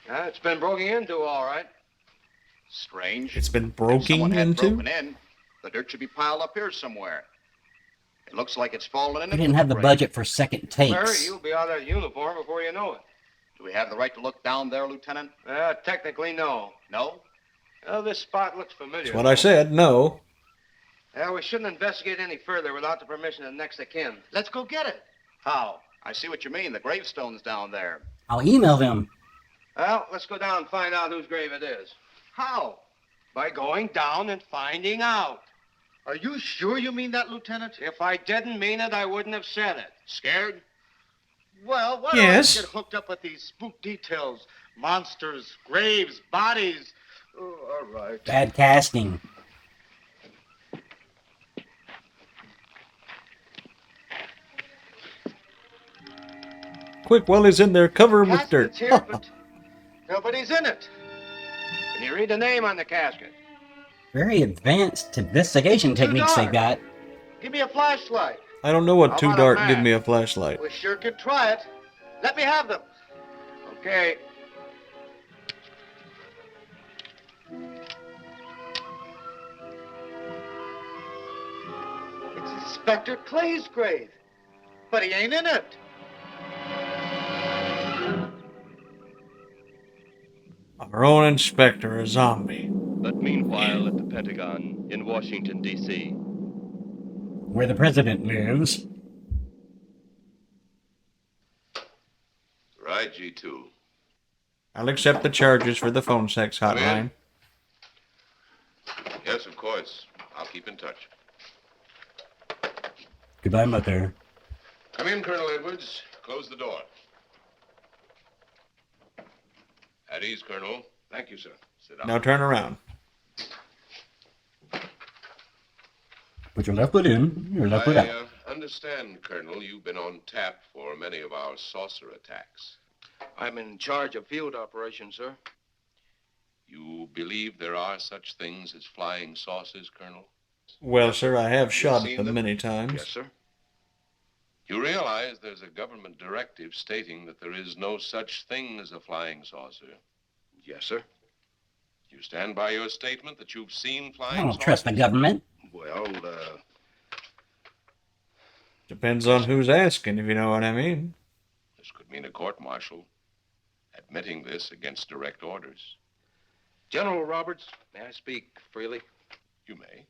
It's been broken into, all right. Strange. It's been If broken someone had into? broken in, the dirt should be piled up here somewhere. It looks like it's fallen into We didn't have the budget for second Sir, takes. you'll be out of uniform before you know it. Do we have the right to look down there, Lieutenant? Technically, no. No? Well, this spot looks familiar. That's what I said, no. We shouldn't investigate any further without the permission of next of kin. Let's go get it. How? I see what you mean. The gravestone's down there. I'll email them. Well, let's go down and find out whose grave it is. How? By going down and finding out. Are you sure you mean that, Lieutenant? If I didn't mean it, I wouldn't have said it. Scared? Well, why Yes. do I get hooked up with these spook details? Monsters, graves, bodies. Oh, all right. Bad casting. Quick, while he's in there, cover him with dirt. Casket's here, but nobody's in it. Can you read the name on the casket? Very advanced investigation techniques they got. Give me a flashlight. I don't know what How too about a dark. map? Give me a flashlight. We sure could try it. Let me have them. Okay. It's Inspector Clay's grave. But he ain't in it. Our own inspector, a zombie. But meanwhile, at the Pentagon in Washington, D.C., Where the president lives. Right, G2. I'll accept the charges for the phone sex Come hotline. in. Yes, of course. I'll keep in touch. Goodbye, Mother. Come in, Colonel Edwards. Close the door. At ease, Colonel. Thank you, sir. Sit down. Now turn around. Put your left foot in, your left foot out. I understand, Colonel, you've been on tap for many of our saucer attacks. I'm in charge of field operations, sir. You believe there are such things as flying saucers, Colonel? Well, sir, I have shot seen at them them? many times. Yes, sir. You realize there's a government directive stating that there is no such thing as a flying saucer. Yes, sir. You stand by your statement that you've seen I flying don't saucers? trust the government. Well, Depends on who's asking, if you know what I mean. This could mean a court-martial admitting this against direct orders. General Roberts, may I speak freely? You may.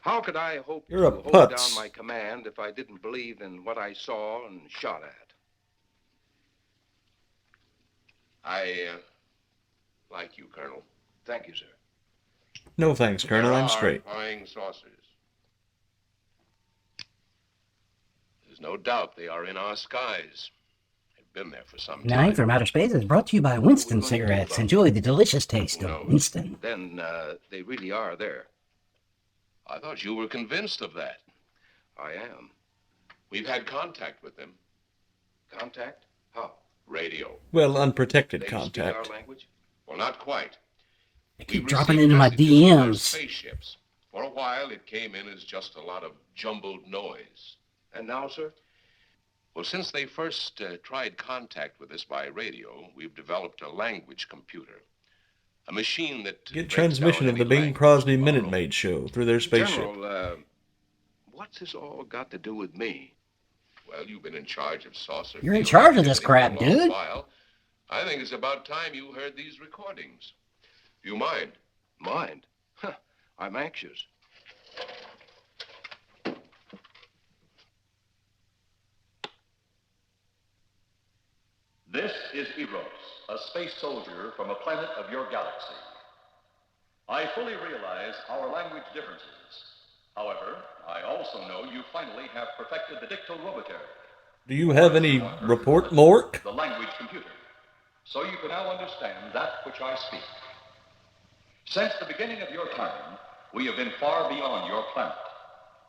How could I hope You're to a hold putz. down my command if I didn't believe in what I saw and shot at? I like you, Colonel. Thank you, sir. No thanks, Colonel, There I'm are straight. flying saucers. There's no doubt they are in our skies. They've been there for some Night time. from Outer Space is brought to you by Winston cigarettes. Enjoy the delicious taste No. of Winston. Then they really are there. I thought you were convinced of that. I am. We've had contact with them. Contact? How? Radio. Well, unprotected They speak our contact. language? Well, not quite. They We keep dropping received into my messages from their DMs. spaceships. For a while, it came in as just a lot of jumbled noise. And now, sir? Well, since they first tried contact with us by radio, we've developed a language computer. A machine that Get breaks transmission down of the any Bing language Crosby we Minute borrow. Maid show through their spaceship. General, what's this all got to do with me? Well, you've been in charge of saucer. You're in field charge of this activity crap, for a long dude. while. I think it's about time you heard these recordings. Do you mind? Mind? Huh, I'm anxious. This is Eros, a space soldier from a planet of your galaxy. I fully realize our language differences. However, I also know you finally have perfected the dictoroboter, Do you have any report, Mork? the language computer, so you can now understand that which I speak. Since the beginning of your time, we have been far beyond your planet.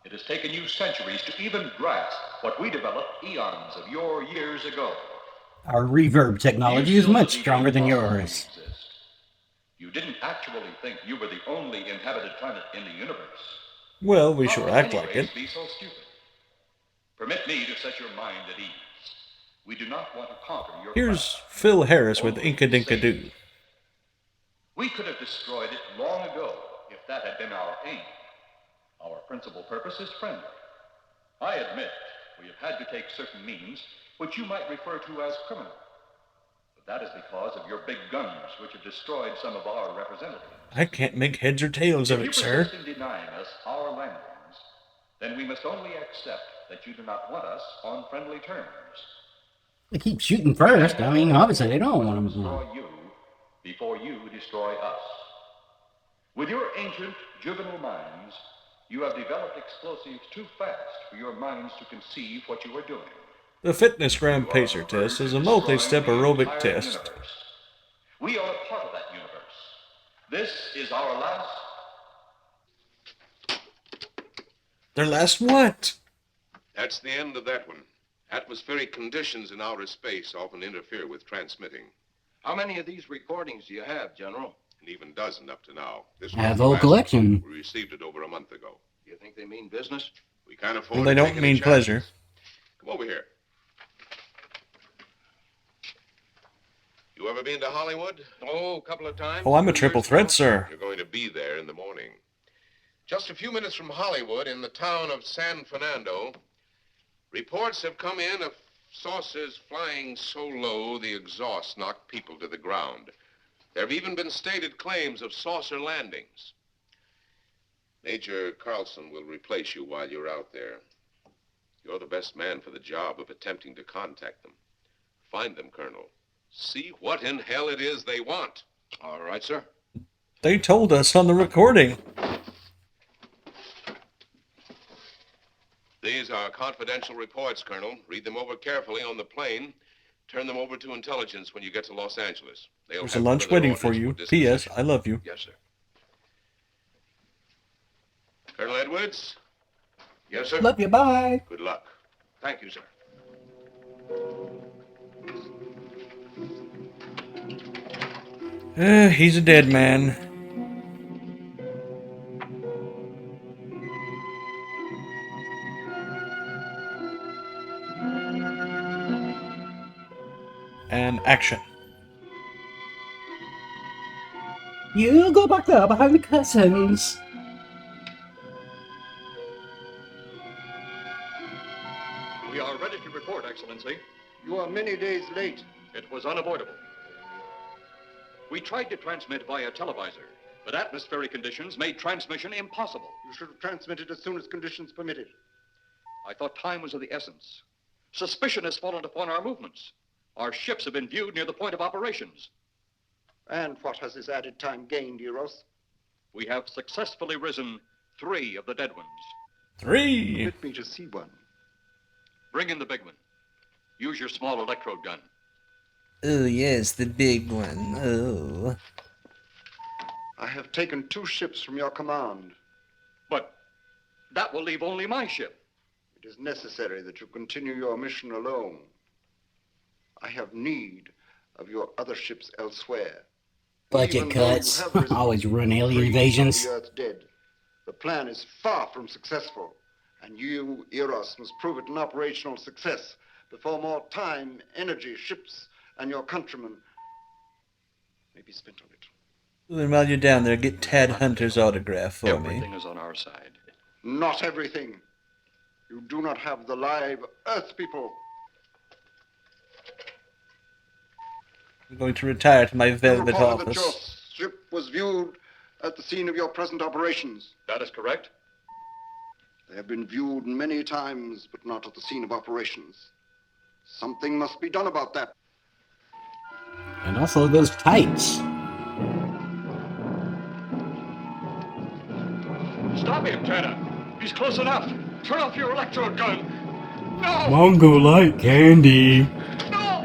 It has taken you centuries to even grasp what we developed eons of your years ago. Our reverb technology You is still much believe stronger than impossible yours. exist. You didn't actually think you were the only inhabited planet in the universe. Well, we How sure will act any like race it. be so stupid? Permit me to set your mind at ease. We do not want to conquer your Here's planet. Phil Harris with Only Inka Dinka save Doo. it. We could have destroyed it long ago if that had been our aim. Our principal purpose is friendly. I admit we have had to take certain means which you might refer to as criminal. But that is because of your big guns, which have destroyed some of our representatives. I can't make heads or tails of If it, you sir. persist in denying us our landings, then we must only accept that you do not want us on friendly terms. They keep shooting first. I mean, obviously they don't want them to. Destroy you before you destroy us. With your ancient juvenile minds, you have developed explosives too fast for your minds to conceive what you are doing. The fitness gram pacer test is a multi-step aerobic test. Universe. We are a part of that universe. This is our last. Their last what? That's the end of that one. Atmospheric conditions in outer space often interfere with transmitting. How many of these recordings do you have, General? An even dozen up to now. This I have was the the whole last collection. one. We received it over a month ago. Do you think they mean business? We can't afford Well, they to don't take any mean chances. pleasure. Come over here. You ever been to Hollywood? Oh, a couple of times. Oh, I'm a 2 triple years threat, ago. sir. You're going to be there in the morning. Just a few minutes from Hollywood, in the town of San Fernando, reports have come in of saucers flying so low the exhaust knocked people to the ground. There have even been stated claims of saucer landings. Major Carlson will replace you while you're out there. You're the best man for the job of attempting to contact them. Find them, Colonel. See what in hell it is they want. All right, sir. They told us on the recording. These are confidential reports, Colonel. Read them over carefully on the plane. Turn them over to intelligence when you get to Los Angeles. They'll There's a have lunch further waiting orders for you. disposition. P.S. I love you. Yes, sir. Colonel Edwards? Yes, sir? Love you, bye. Good luck. Thank you, sir. He's a dead man. And action. You go back there behind the curtains. We are ready to report, Excellency. You are many days late. It was unavoidable. We tried to transmit via televisor, but atmospheric conditions made transmission impossible. You should have transmitted as soon as conditions permitted. I thought time was of the essence. Suspicion has fallen upon our movements. Our ships have been viewed near the point of operations. And what has this added time gained, Eros? We have successfully risen 3 of the dead ones. 3. Permit me to see one. Bring in the big one. Use your small electrode gun. Oh, yes, the big one. Oh. I have taken 2 ships from your command. But that will leave only my ship. It is necessary that you continue your mission alone. I have need of your other ships elsewhere. Budget Even though you cuts. have risen Always run 3 alien of invasions. the Earth's dead. The plan is far from successful, and you, Eros, must prove it an operational success before more time, energy, ships, and your countrymen may be spent on it. Then while you're down there, get Tad Hunter's autograph for Everything me. is on our side. Not everything. You do not have the live Earth people. I'm going to retire to my You velvet reported that your office. ship was viewed at the scene of your present operations. That is correct. They have been viewed many times, but not at the scene of operations. Something must be done about that. And also those tights. Stop him, Tanner. He's close enough. Turn off your electrode gun. No! Mongolite candy. No!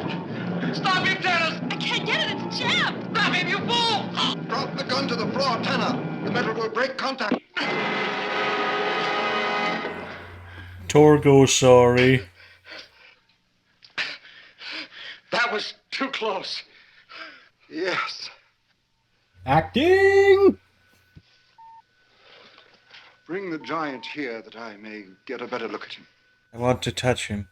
Stop him, Tanner! I can't get it. It's jammed. Stop him, you fool! Drop the gun to the floor, Tanner. The metal will break contact. Torgo, sorry. That was too close. Yes. Acting. Bring the giant here that I may get a better look at him. I want to touch him.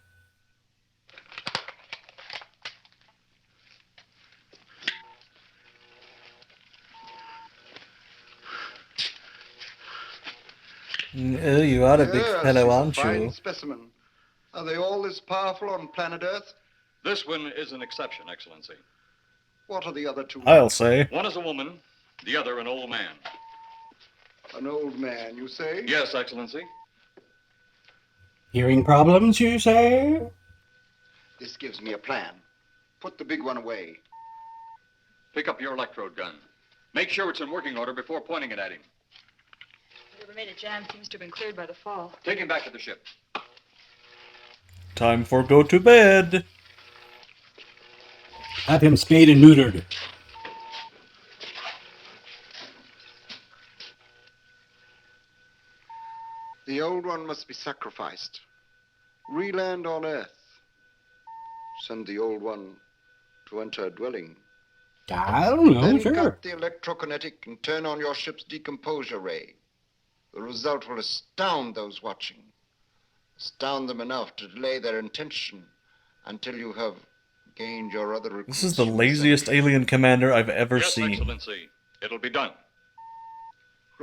Oh, you are a big Yes, fellow, he's aren't a fine you? specimen. Are they all this powerful on planet Earth? This one is an exception, Excellency. What are the other two? I'll say. One is a woman, the other an old man. An old man, you say? Yes, Excellency. Hearing problems, you say? This gives me a plan. Put the big one away. Pick up your electrode gun. Make sure it's in working order before pointing it at him. Whatever made it jam seems to have been cleared by the fall. Take him back to the ship. Time for go to bed. Have him spayed and neutered. The old one must be sacrificed. Re-land on Earth. Send the old one to enter a dwelling. I don't know, Then sure. cut the electrokinetic and turn on your ship's decomposure ray. The result will astound those watching. Astound them enough to delay their intention until you have gained your other recruits. This is the laziest alien commander I've ever Yes, seen. Excellency. It'll be done.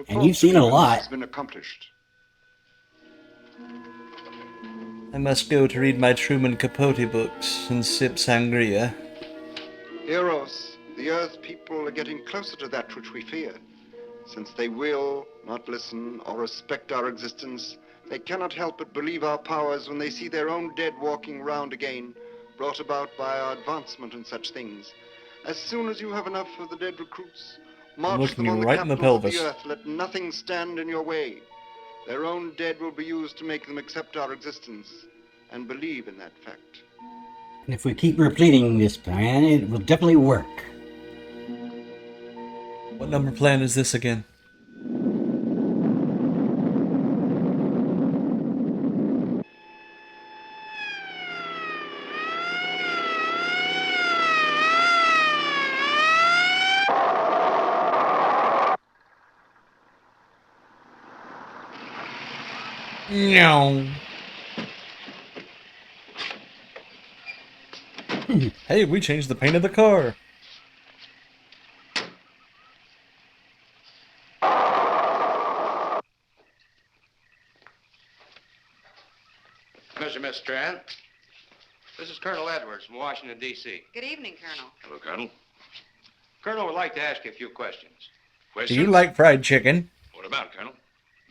And you've seen a lot. Has been accomplished. I must go to read my Truman Capote books and sip sangria. Eros, the Earth people are getting closer to that which we fear. Since they will not listen or respect our existence, they cannot help but believe our powers when they see their own dead walking round again, brought about by our advancement in such things. As soon as you have enough of the dead recruits, march looking them you on the right in the capital of pelvis. the Earth. Let nothing stand in your way. Their own dead will be used to make them accept our existence and believe in that fact. And if we keep repeating this plan, it will definitely work. What number plan is this again? No. Hey, we changed the paint of the car. Mr. Miss Strand, this is Colonel Edwards from Washington, D.C. Good evening, Colonel. Hello, Colonel. Colonel would like to ask you a few questions. Do Questions? you like fried chicken? What about, Colonel?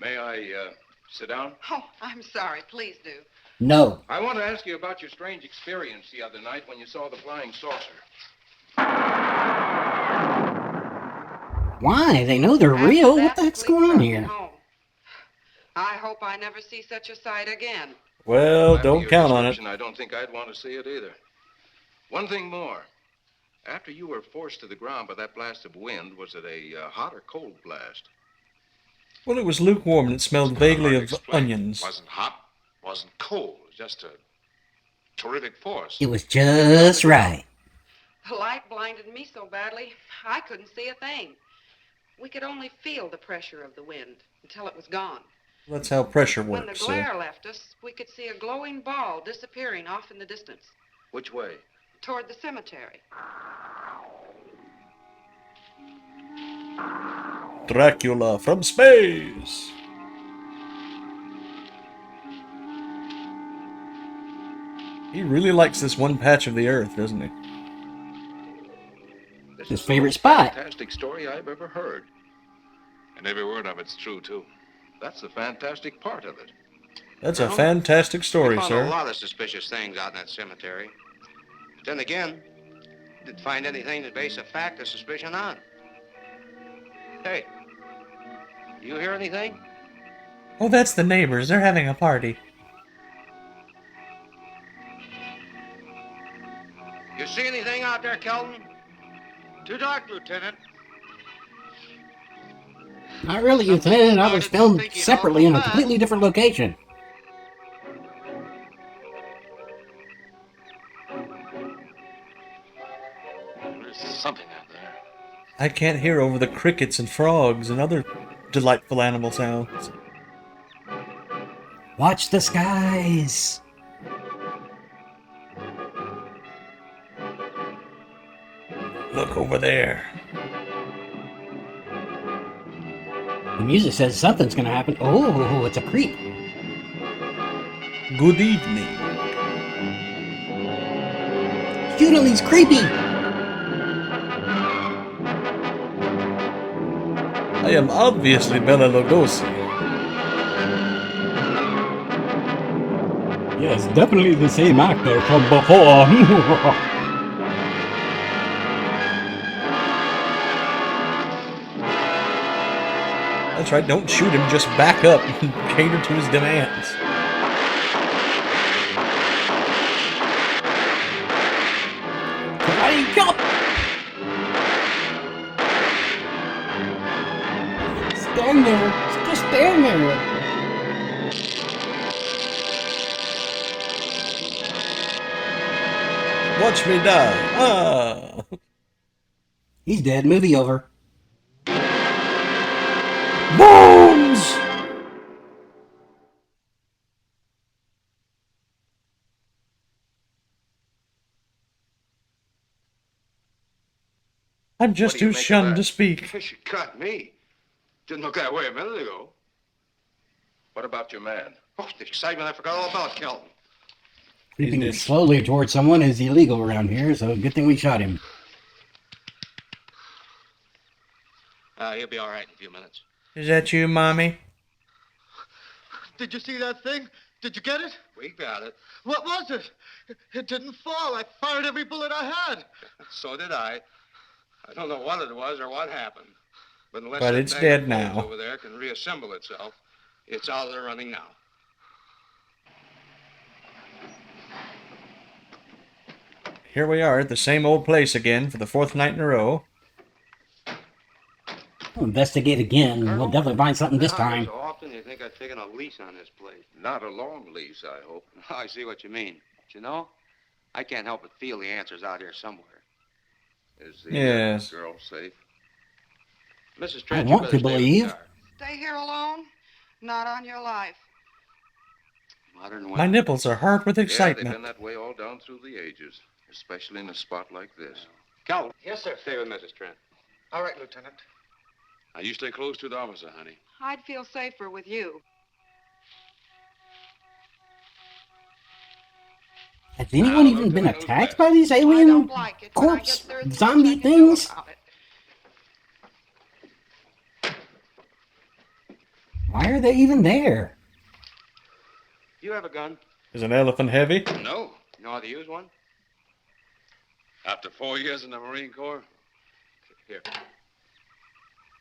May I, sit down? Oh, I'm sorry. Please do. No. I want to ask you about your strange experience the other night when you saw the flying saucer. Why? They know they're After real. that, What the heck's police going on brought me here? home. I hope I never see such a sight again. Well, After don't your count on it. description, I don't think I'd want to see it either. One thing more. After you were forced to the ground by that blast of wind, was it a hot or cold blast? Well, it was lukewarm and it smelled It's kinda vaguely hard to of explain. onions. Wasn't hot, wasn't cold. It was just a terrific force. It was just right. The light blinded me so badly, I couldn't see a thing. We could only feel the pressure of the wind until it was gone. That's how pressure When the works. glare left us, we could see a glowing ball disappearing off in the distance, Which way? toward the cemetery. Dracula from space. He really likes this one patch of the earth, doesn't he? This His is the favorite most spot. Fantastic story I've ever heard. And every word of it's true, too. That's the fantastic part of it. That's a fantastic story, We found sir. a lot of suspicious things out in that cemetery. But then again, didn't find anything to base a fact or suspicion on. Hey, you hear anything? Oh, that's the neighbors. They're having a party. You see anything out there, Kelton? Too dark, Lieutenant. Not really, Lieutenant. I was filmed separately in a completely different location. There's something out there. I can't hear over the crickets and frogs and other delightful animal sounds. Watch the skies. Look over there. The music says something's gonna happen. Oh, it's a creep. Good evening. Shoot him, he's creepy! I am obviously Bela Lugosi. Yes, definitely the same actor from before. That's right, don't shoot him, just back up and cater to his demands. Karate chop! Stand there. Just stand there. Watch me die. Ah. He's dead. Movie over. Bones! I'm just What do you too make of shunned that? to speak. She cut me. Didn't look that way a minute ago. What about your man? Oh, the excitement, I forgot all about Kelton. Creeping slowly towards someone is illegal around here, so good thing we shot him. He'll be all right in a few minutes. Is that you, Mommy? Did you see that thing? Did you get it? We got it. What was it? It didn't fall. I fired every bullet I had. So did I. I don't know what it was or what happened. But unless But that it's bag dead of bones now. over there can reassemble itself, it's out of the running now. Here we are at the same old place again for the 4th night in a row. We'll investigate again. We'll definitely find something this time. So often you think I've taken a lease on this place. Not a long lease, I hope. I see what you mean. But you know, I can't help but feel the answer's out here somewhere. Is the Yes. girl safe? Mrs. I Trent, want to believe. Stay here alone? Not on your life. Modern My women. nipples are hard with Yeah, they've excitement. been that way all down through the ages, especially in a spot like this. Calvin. Yes, sir. Stay with Mrs. Trent. All right, Lieutenant. Now, you stay close to the officer, honey. I'd feel safer with you. Has anyone even been attacked by these I alien don't like it, but I corpse guess there's much zombie I can do things? about it. Why are they even there? You have a gun? Is an elephant heavy? No. You know how to use one? After 4 years in the Marine Corps, Here.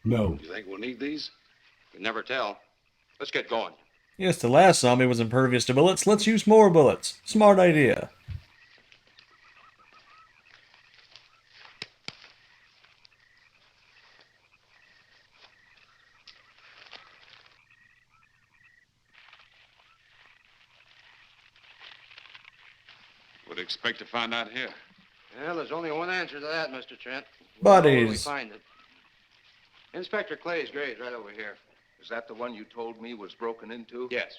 No. you think we'll need these? You never tell. Let's get going. Yes, the last zombie was impervious to bullets. Let's use more bullets. Smart idea. Would expect to find out here. Well, there's only one answer to that, Mr. Trent. Buddies. Where we find it. Inspector Clay's grave's right over here. Is that the one you told me was broken into? Yes.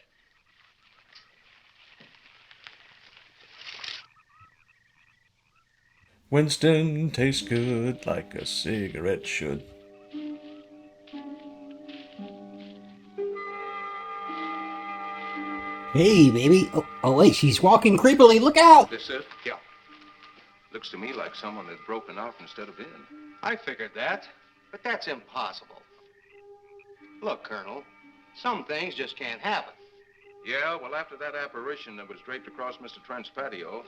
Winston tastes good like a cigarette should. Hey, baby. Oh, wait, she's walking creepily. Look out! This it? Yeah. Looks to me like someone had broken out instead of in. I figured that, but that's impossible. Look, Colonel, some things just can't happen. Yeah, well, after that apparition that was draped across Mr. Trent's patio,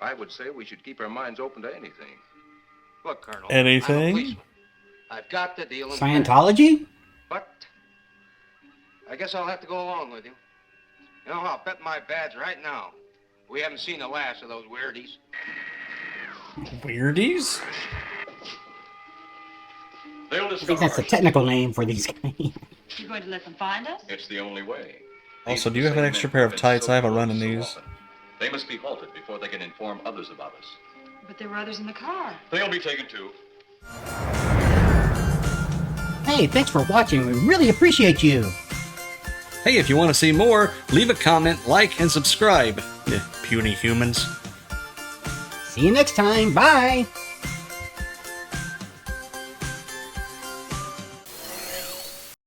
I would say we should keep our minds open to anything. Look, Colonel. Anything? I'm a policeman. I've got to deal in facts. Scientology? But I guess I'll have to go along with you. You know, I'll bet my badge right now we haven't seen the last of those weirdies. Weirdies? They'll I think that's the technical name for these guys. You going to let them find us? It's the only way. Also, do you have an extra pair of tights? I have a run in these. They must be halted before they can inform others about us. But there were others in the car. They'll be taken too. Hey, thanks for watching. We really appreciate you. Hey, if you want to see more, leave a comment, like, and subscribe. You puny humans. See you next time. Bye.